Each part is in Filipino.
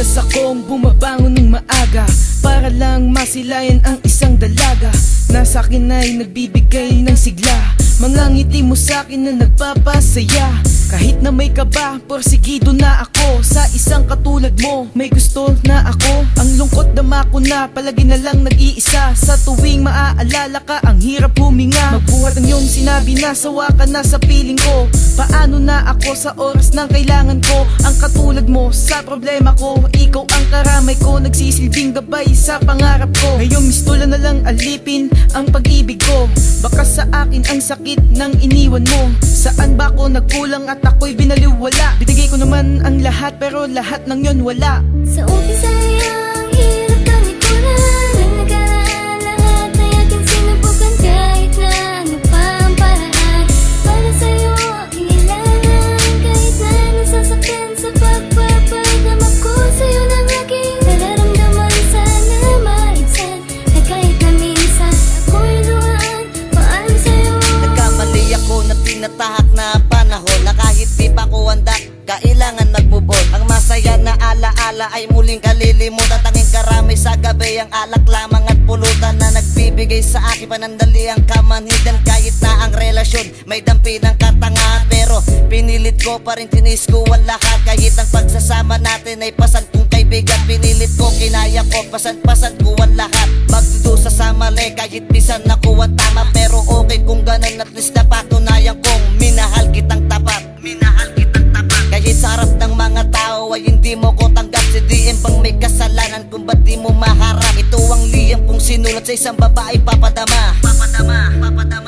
Madalas akong bumabangon ng maaga para lang masilayan ang isang dalaga na sa'kin ay nagbibigay ng sigla. Mga ngiti mo sa'kin na nagpapasaya. Kahit na may kaba, porsigido na ako sa isang katulad mo. May gusto na ako. Ang lungkot dama ko na palagi na lang nag-iisa. Sa tuwing maaalala ka, ang hirap huminga. Magbuhat ang iyong sinabi na sawa ka na sa piling ko. Paano na ako sa oras ng kailangan ko? Ang katulad mo sa problema ko. Ikaw ang karamay ko, nagsisilbing gabay sa pangarap ko. Ngayong mistula na lang alipin ang pag-ibig ko. Baka sa akin ang sakit ng iniwan mo. Saan ba ako nagkulang at ako'y binaliwala? Binigay ko naman ang lahat pero lahat ng yon wala. Sa umpisa ay ang hirap kang ikunan. Ang nakaraan lahat ay aking sinubukan. Kahit na ano pa ang paraan para sa'yo kailangan. Kahit na nasasaktan sa pagpapadama ko sa'yo ng aking nararamdaman. Sana maibsan na kahit na minsan ako'y luhaan. Paalam sa'yo. Nagkamali ako na tinatahak na panahon na kahit di pa ko handa, kailangan magbubot. Ang masaya na alaala ay muling kalilimutan. Tanging karami sa gabi ang alak lamang at pulutan na nagbibigay sa akin panandali ang kamanhidan. Kahit na ang relasyon may dampi ng katangahan, pero pinilit ko pa rin, tinis ko ang lahat. Kahit ang pagsasama natin ay pasan kong kaibigan, pinilit ko, kinaya ko, pasan ko ang lahat. Magdudusa sa mali kahit bisan ako ang tama, pero okay kung ganun, at least napatunayan kong minahal kitang tapat. Minahal kitang tapat. Kahit sa harap ng mga tao ay hindi mo ko tanggap. Si DM bang may kasalanan kung ba't di mo maharap? Ito ang liyam kong sinulat sa isang babae papadama.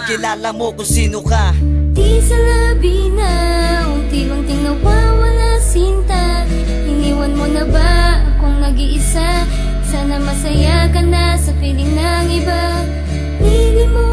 Kilala mo kung sino ka. Di sa labi na unti-unting nawawala sinta. Iniwan mo na ba akong nag-iisa? Sana masaya ka na sa piling ng iba. Hindi mo